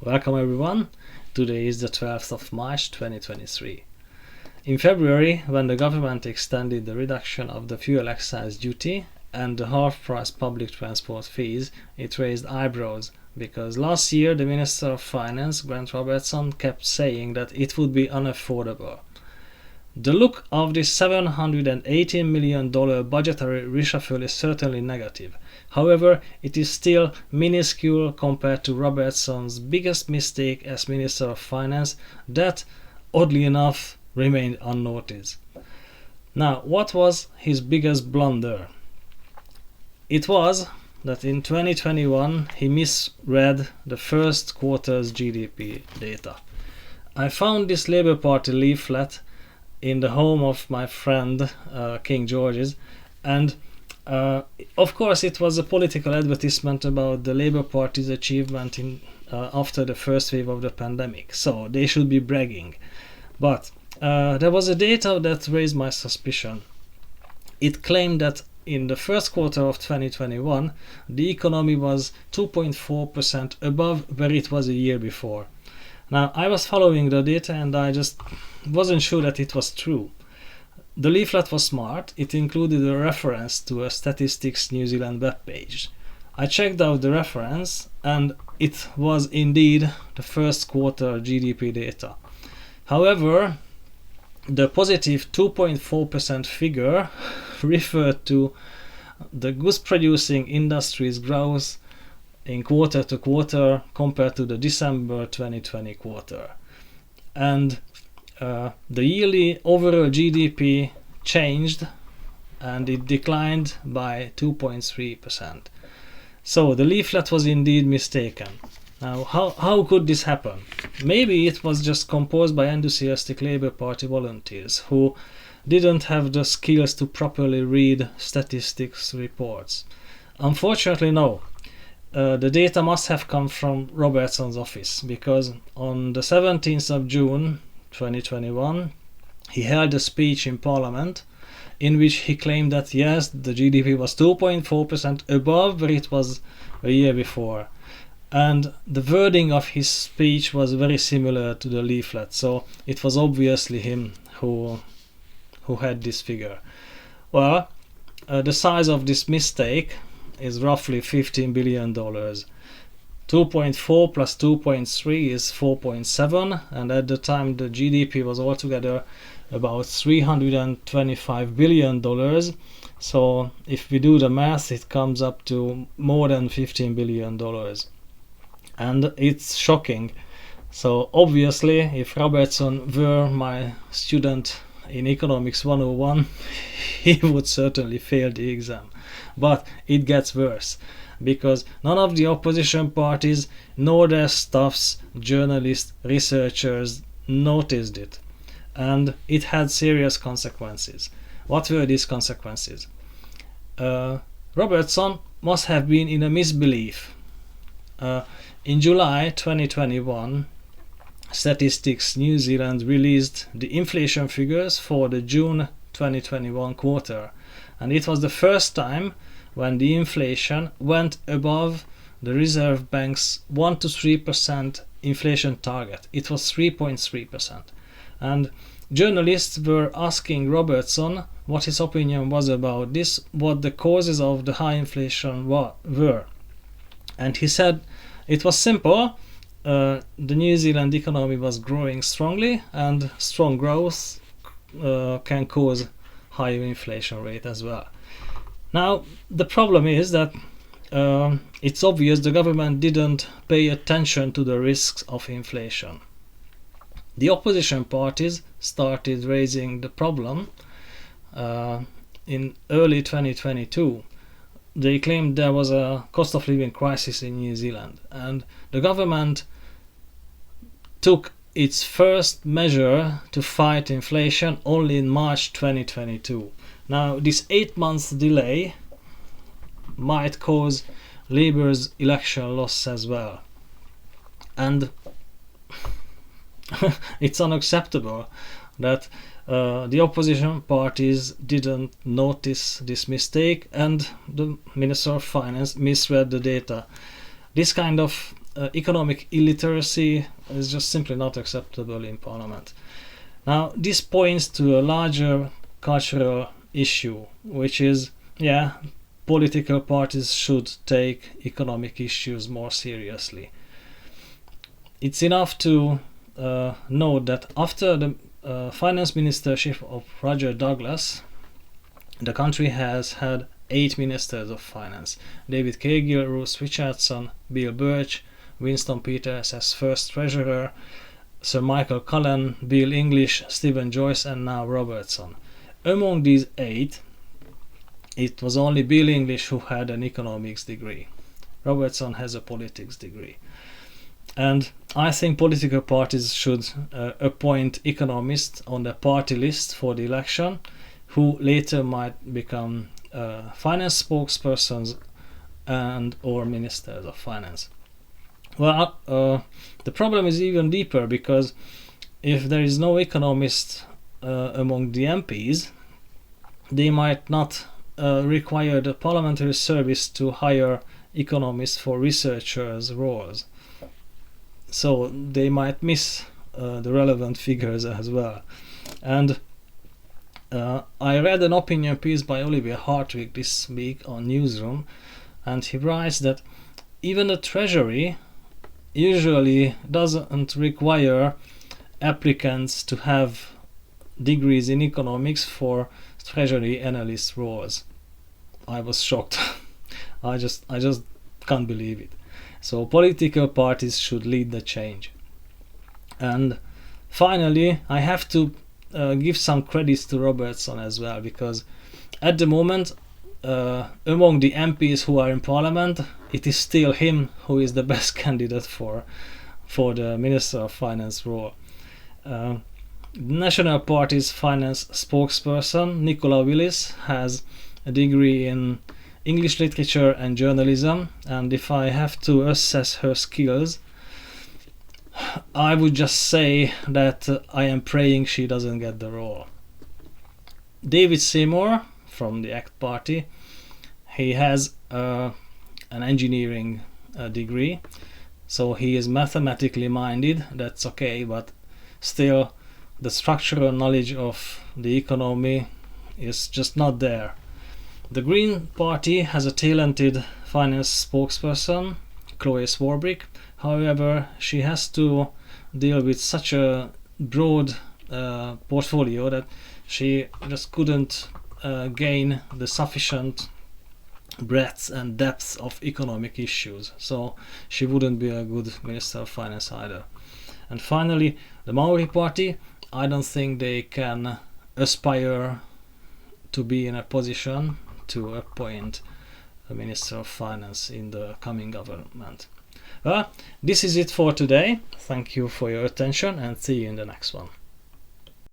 Welcome everyone. Today is the 12th of March 2023. In February, when the government extended the reduction of the fuel excise duty and the half-price public transport fees, it raised eyebrows because last year the Minister of Finance, Robertson, kept saying that it would be unaffordable. The look of this $718 million budgetary reshuffle is certainly negative. However, it is still minuscule compared to Robertson's biggest mistake as Minister of Finance that, oddly enough, remained unnoticed. Now, what was his biggest blunder? It was that in 2021 he misread the first quarter's GDP data. I found this Labour Party leaflet in the home of my friend King George's, and of course it was a political advertisement about the Labour Party's achievement after the first wave of the pandemic, so they should be bragging. But there was a data that raised my suspicion. It claimed that in the first quarter of 2021 the economy was 2.4% above where it was a year before. Now, I was following the data and I just wasn't sure that it was true. The leaflet was smart. It included a reference to a Statistics New Zealand webpage. I checked out the reference and it was indeed the first quarter GDP data. However, the positive 2.4% figure referred to the goods-producing industry's growth in quarter to quarter compared to the December 2020 quarter. And the yearly overall GDP changed and it declined by 2.3%. So the leaflet was indeed mistaken. Now, how could this happen? Maybe it was just composed by enthusiastic Labour Party volunteers who didn't have the skills to properly read statistics reports. Unfortunately, no. The data must have come from Robertson's office, because on the 17th of June 2021 he held a speech in Parliament in which he claimed that yes, the GDP was 2.4% above where it was a year before. And the wording of his speech was very similar to the leaflet, so it was obviously him who had this figure. Well, the size of this mistake is roughly $15 billion. 2.4 plus 2.3 is 4.7, and at the time the GDP was altogether about $325 billion. So if we do the math, it comes up to more than $15 billion. And it's shocking. So obviously, if Robertson were my student in Economics 101, he would certainly fail the exam. But it gets worse, because none of the opposition parties nor their staffs, journalists, researchers noticed it. And it had serious consequences. What were these consequences? Robertson must have been in a misbelief. In July 2021, Statistics New Zealand released the inflation figures for the June 2021 quarter, and it was the first time when the inflation went above the Reserve Bank's 1 to 3% inflation target. It was 3.3%. And journalists were asking Robertson what his opinion was about this, what the causes of the high inflation were. And he said it was simple. The New Zealand economy was growing strongly, and strong growth can cause higher inflation rate as well. Now, the problem is that it's obvious the government didn't pay attention to the risks of inflation. The opposition parties started raising the problem in early 2022. They claimed there was a cost of living crisis in New Zealand, and the government took its first measure to fight inflation only in March 2022. Now, this 8 months delay might cause Labour's election loss as well. And it's unacceptable that the opposition parties didn't notice this mistake and the Minister of Finance misread the data. This kind of economic illiteracy is just simply not acceptable in Parliament. Now, this points to a larger cultural issue, which is, political parties should take economic issues more seriously. It's enough to note that after the finance ministership of Roger Douglas, the country has had 8 ministers of finance: David Cahill, Ruth Richardson, Bill Birch, Winston Peters as first treasurer, Sir Michael Cullen, Bill English, Stephen Joyce, and now Robertson. Among these 8, it was only Bill English who had an economics degree. Robertson has a politics degree. And I think political parties should appoint economists on the party list for the election, who later might become finance spokespersons and or ministers of finance. Well, the problem is even deeper, because if there is no economist among the MPs, they might not require the parliamentary service to hire economists for researchers' roles. So they might miss the relevant figures as well. And I read an opinion piece by Oliver Hartwig this week on Newsroom, and he writes that even the Treasury usually doesn't require applicants to have degrees in economics for Treasury analyst roles. I was shocked. I just can't believe it. So political parties should lead the change. And finally, I have to give some credits to Robertson as well, because at the moment, among the MPs who are in Parliament, it is still him who is the best candidate for the Minister of Finance role. The National Party's finance spokesperson, Nicola Willis, has a degree in English literature and journalism, and if I have to assess her skills, I would just say that I am praying she doesn't get the role. David Seymour from the ACT Party, he has an engineering degree, so he is mathematically minded, that's okay, but still the structural knowledge of the economy is just not there. The Green Party has a talented finance spokesperson, Chloe Swarbrick. However, she has to deal with such a broad portfolio that she just couldn't gain the sufficient breadth and depth of economic issues, so she wouldn't be a good Minister of Finance either. And finally, the Maori Party, I don't think they can aspire to be in a position to appoint a Minister of Finance in the coming government. Well, this is it for today. Thank you for your attention, and see you in the next one.